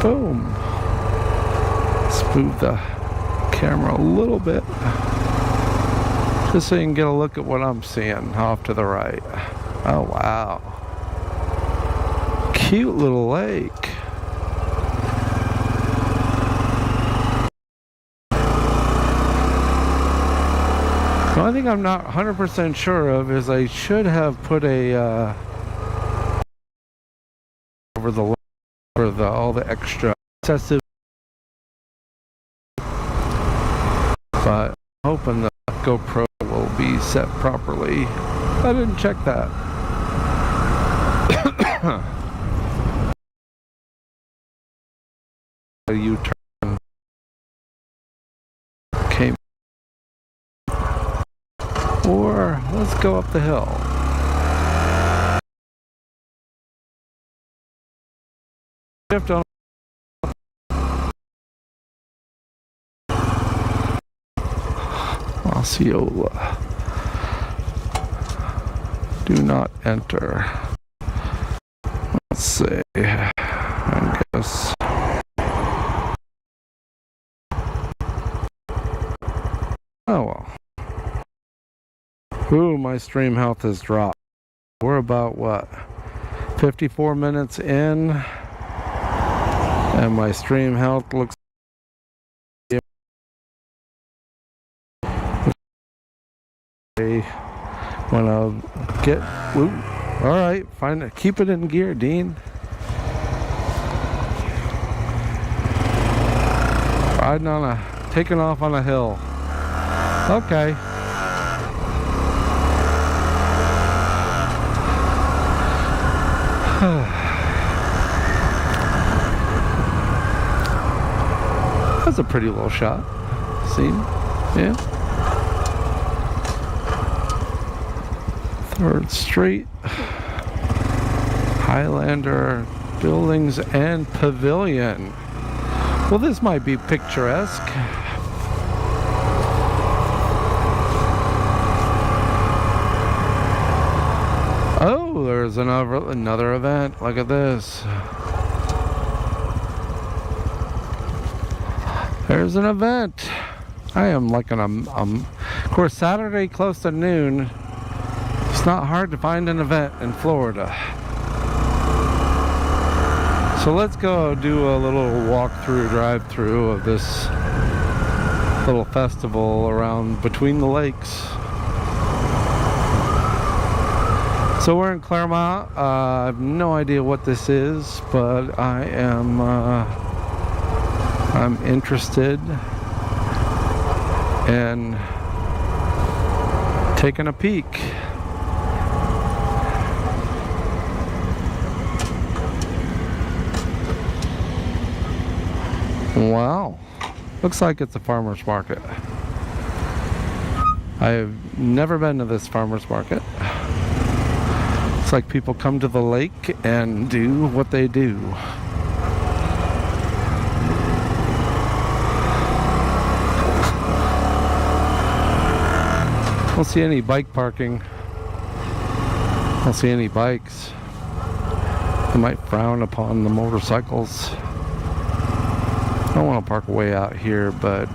boom. Let's move the camera a little bit just so you can get a look at what I'm seeing off to the right. Oh wow, cute little lake. The only thing I'm not 100% sure of is I should have put a over the for the all the extra excessive, but I'm hoping the GoPro will be set properly. I didn't check that. A U-turn came, or let's go up the hill. Shift on Osceola. Do not enter. Let's see. I guess. Oh well. Ooh, my stream health has dropped. We're about what? 54 minutes in. And my stream health looks when I get whoop. All right, find it. Keep it in gear, Dean. Riding on a, taking off on a hill. Okay. That's a pretty little shot. See? Yeah. 3rd Street, Highlander Buildings and Pavilion. Well, this might be picturesque. Oh, there's another event. Look at this. There's an event. I am like of course, Saturday close to noon. It's not hard to find an event in Florida. So let's go do a little walk-through, drive-through of this little festival around between the lakes. So we're in Claremont. I have no idea what this is, but I am I'm interested in taking a peek. Wow, looks like it's a farmer's market. I have never been to this farmer's market. It's like people come to the lake and do what they do. Don't see any bike parking. Don't see any bikes. They might frown upon the motorcycles. I don't want to park way out here, but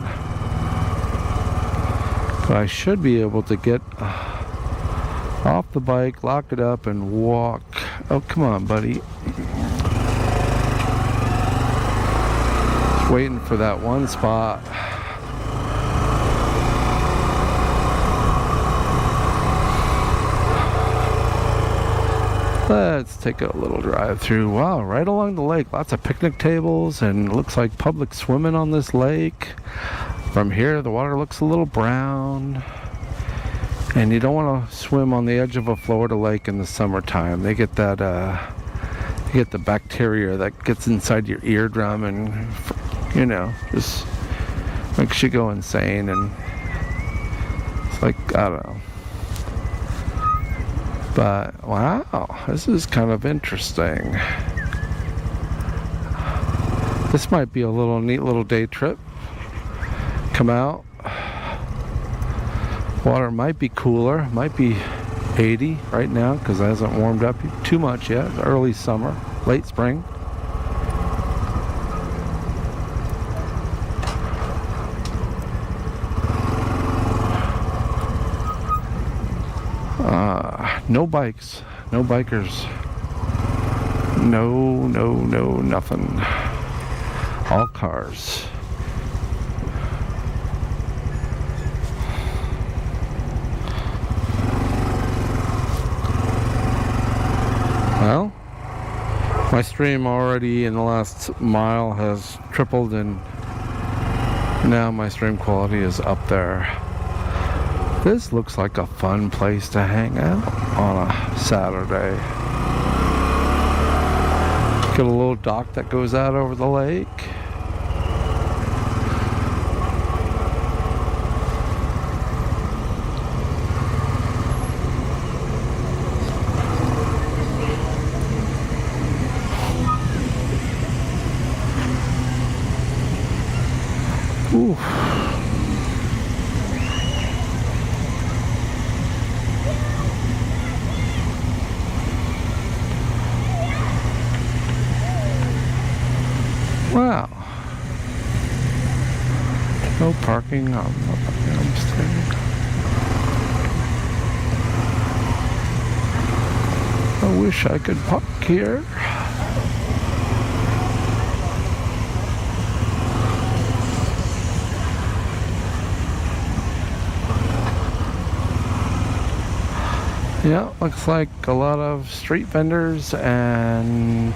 I should be able to get off the bike, lock it up, and walk. Oh, come on, buddy. Just waiting for that one spot. Let's take a little drive through. Wow, right along the lake. Lots of picnic tables, and it looks like public swimming on this lake. From here, the water looks a little brown. And you don't want to swim on the edge of a Florida lake in the summertime. They get that, you get the bacteria that gets inside your eardrum and, you know, just makes you go insane. And it's like, I don't know. But wow, this is kind of interesting. This might be a neat little day trip. Come out. Water might be cooler, might be 80 right now because it hasn't warmed up too much yet. It's early summer, late spring. No bikes, no bikers, no, nothing. All cars. Well, my stream already in the last mile has tripled, and now my stream quality is up there. This looks like a fun place to hang out on a Saturday. Got a little dock that goes out over the lake. Ooh. Wow. No parking on the street. I wish I could park here. Yeah, looks like a lot of street vendors and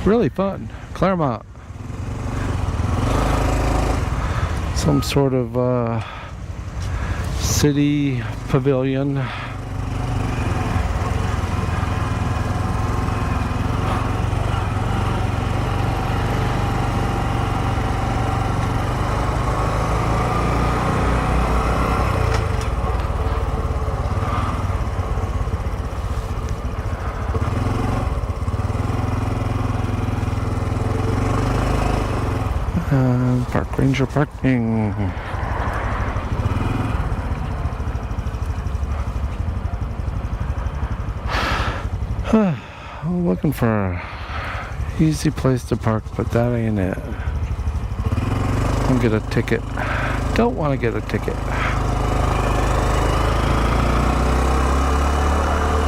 really fun. Claremont. Some sort of city pavilion. Park ranger parking. I'm looking for an easy place to park, but that ain't it. I'll get a ticket. Don't want to get a ticket.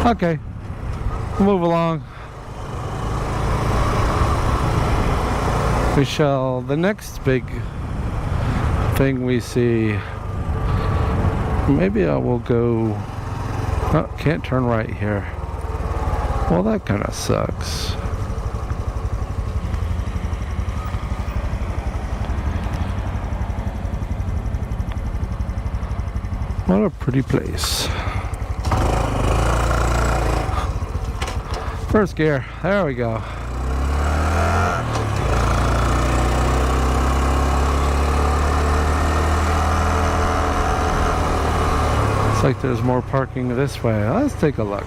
Okay, move along. The next big thing we see, maybe I will go, oh, can't turn right here. Well, that kind of sucks. What a pretty place. First gear, there we go. Looks like there's more parking this way. Let's take a look.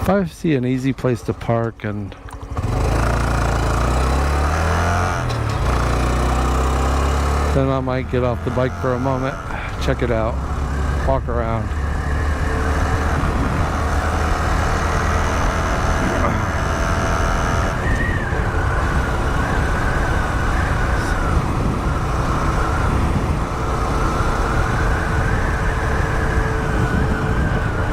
If I see an easy place to park and then I might get off the bike for a moment, check it out, walk around.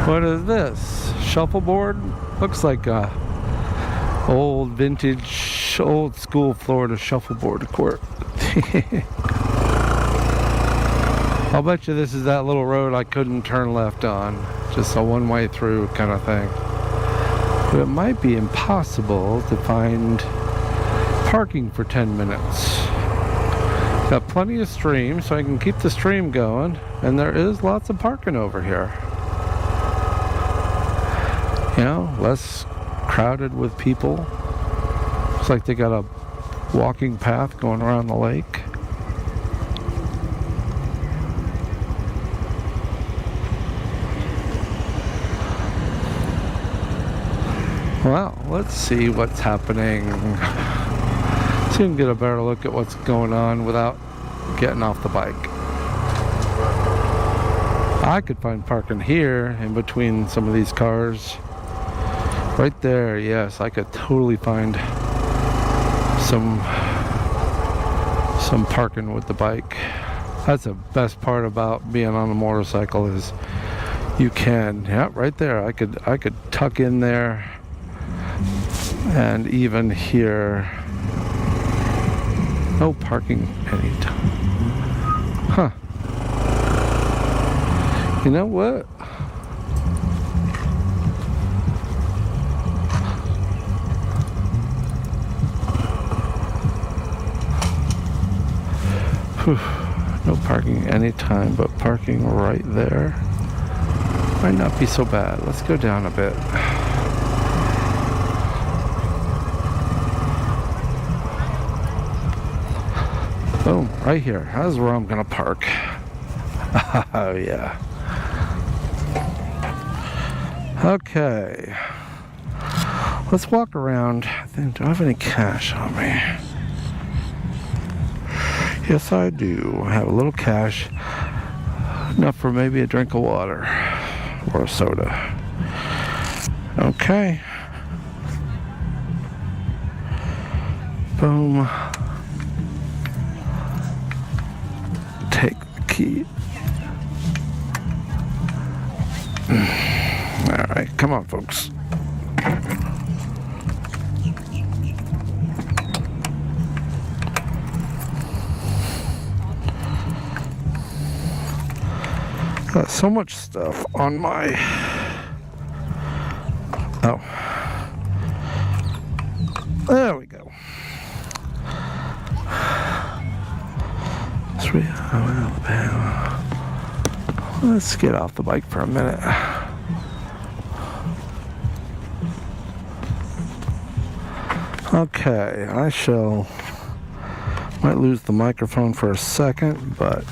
What is this? Shuffleboard? Looks like a old vintage, old school Florida shuffleboard court. I'll bet you this is that little road I couldn't turn left on. Just a one-way through kind of thing. But it might be impossible to find parking for 10 minutes. Got plenty of stream, so I can keep the stream going. And there is lots of parking over here. You know, less crowded with people. Looks like they got a walking path going around the lake. Well, let's see what's happening. So you can get a better look at what's going on without getting off the bike. I could find parking here in between some of these cars. Right there, yes, I could totally find some parking with the bike. That's the best part about being on a motorcycle is you can, yeah, right there. I could tuck in there and even here. No parking anytime. Huh. You know what? No parking anytime, but parking right there might not be so bad. Let's go down a bit. Boom, right here. That's where I'm gonna park. Oh yeah. Okay. Let's walk around. Do I have any cash on me? Yes, I do. I have a little cash. Enough for maybe a drink of water or a soda. Okay. Boom. Take the key. All right, come on, folks. Got so much stuff on my... Oh. There we go. Let's get off the bike for a minute. Okay, might lose the microphone for a second, but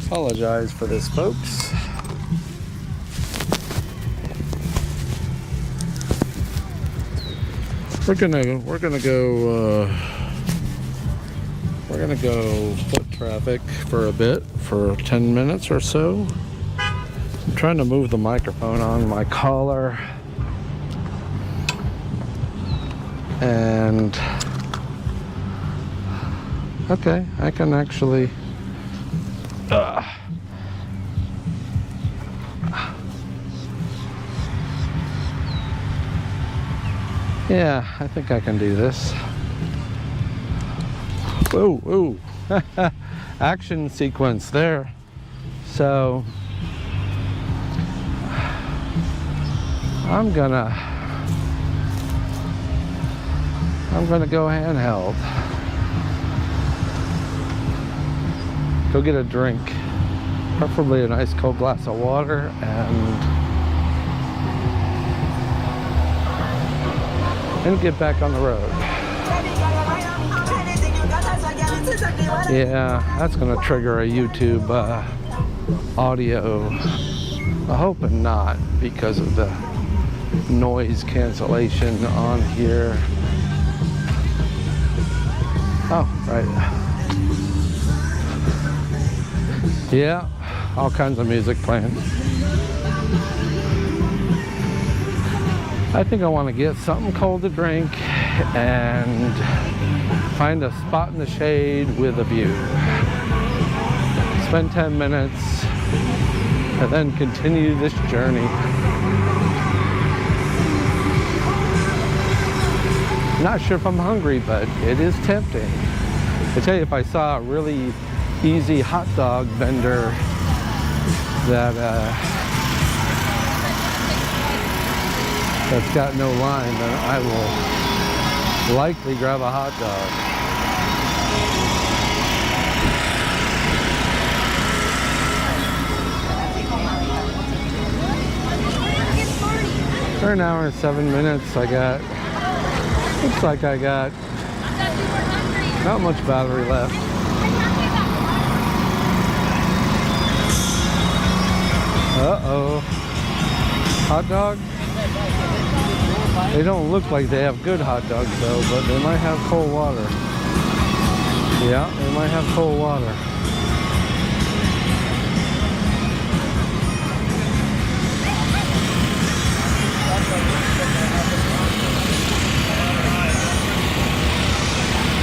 apologize for this, folks. We're gonna go foot traffic for a bit, for 10 minutes or so. I'm trying to move the microphone on my collar, and okay, I can actually yeah, I think I can do this. Whoa, whoa. Action sequence there. So I'm gonna go handheld. Go get a drink. Preferably a nice cold glass of water and get back on the road. Yeah, that's gonna trigger a YouTube audio. I'm hoping not because of the noise cancellation on here. Oh, right. Yeah, all kinds of music playing. I think I want to get something cold to drink and find a spot in the shade with a view. Spend 10 minutes and then continue this journey. Not sure if I'm hungry, but it is tempting. I tell you, if I saw a really easy hot dog vendor that that's got no line, then I will likely grab a hot dog. For an hour and 7 minutes, looks like I got not much battery left. Uh-oh. Hot dog? They don't look like they have good hot dogs though, but they might have cold water. Yeah, they might have cold water.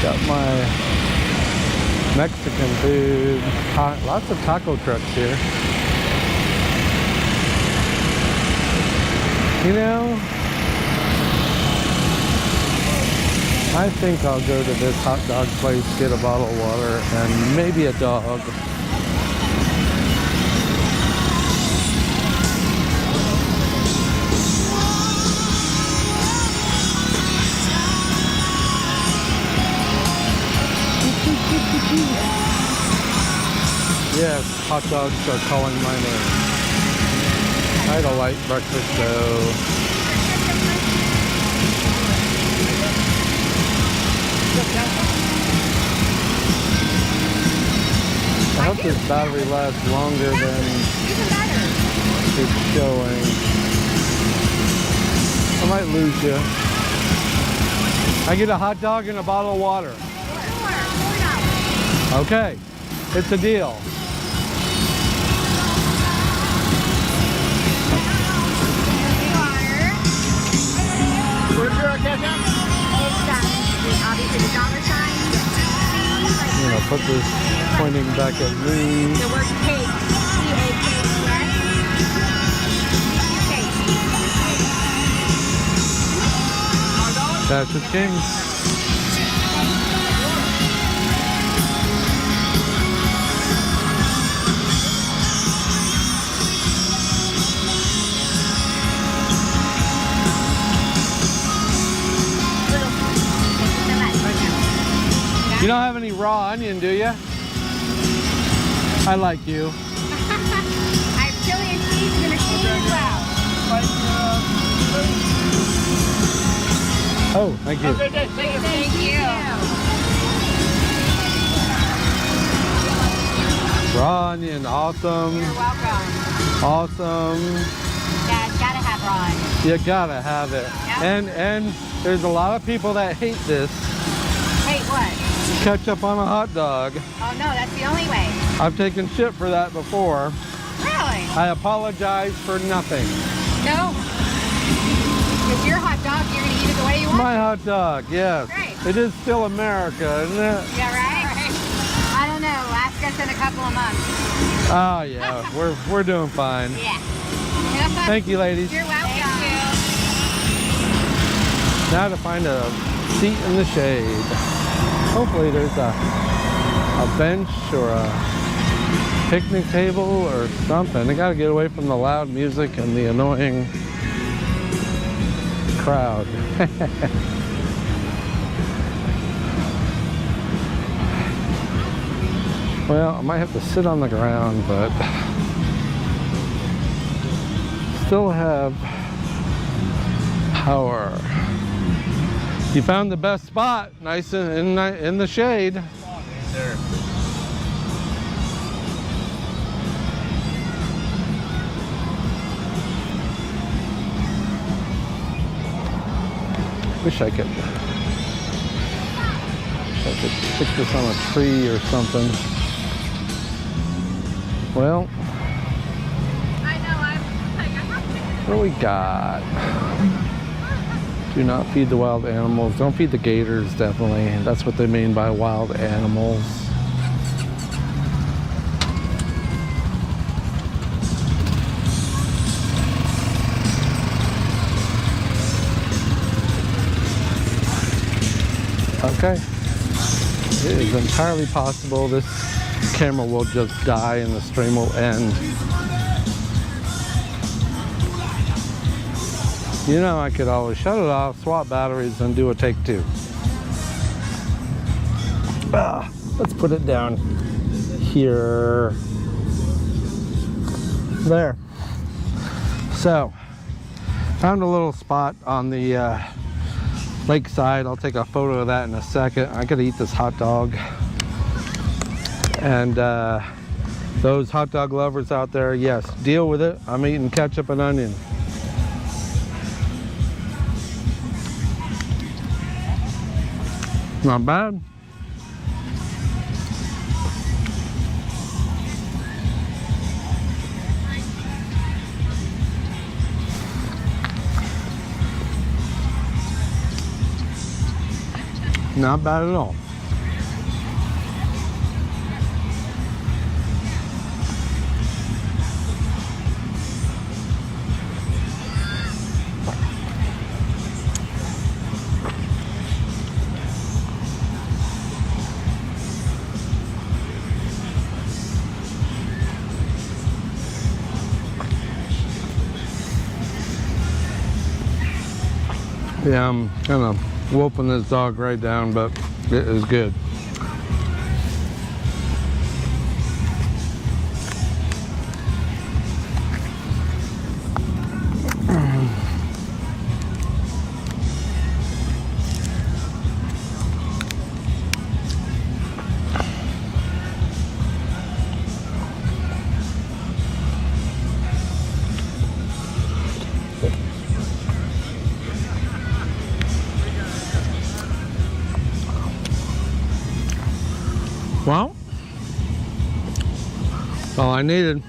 Got my Mexican food. Lots of taco trucks here. You know, I think I'll go to this hot dog place, get a bottle of water, and maybe a dog. Yes, hot dogs are calling my name. I had a light breakfast though. I hope this battery lasts longer than it's showing. I might lose you. I get a hot dog and a bottle of water. Okay, it's a deal. Obviously the dollar sign. I'm gonna put this pointing back at me. The word cake. C-A-K, right? Cake. That's the king. You don't have any raw onion, do you? I like you. I have chili and cheese and a cheese as well. Oh, thank you. Thank you. Raw onion, awesome. You're welcome. Awesome. Yeah, it's gotta have raw onion. You gotta have it. Yep. And there's a lot of people that hate this. Hate what? Ketchup on a hot dog. Oh no, that's the only way. I've taken shit for that before. Really? I apologize for nothing. No. It's your hot dog, you're gonna eat it the way you want. My hot dog, yes. Right. It is still America, isn't it? Yeah, right? I don't know. Ask us in a couple of months. Oh yeah, we're doing fine. Yeah. Thank you, ladies. You're welcome. Thank Now to find a seat in the shade. Hopefully there's a bench or a picnic table or something. I gotta get away from the loud music and the annoying crowd. Well, I might have to sit on the ground, but still have power. You found the best spot, nice and in the shade. Yes, sir. Wish I could stick this on a tree or something. Well, I know, I'm like, what do we got? Do not feed the wild animals. Don't feed the gators, definitely. That's what they mean by wild animals. Okay. It is entirely possible this camera will just die and the stream will end. You know, I could always shut it off, swap batteries, and do a take two. Let's put it down here. There. So, found a little spot on the lakeside. I'll take a photo of that in a second. I gotta eat this hot dog. And those hot dog lovers out there, yes, deal with it. I'm eating ketchup and onion. Not bad. Not bad at all. Yeah, I'm kind of wolfing this dog right down, but it is good. Well, all I needed.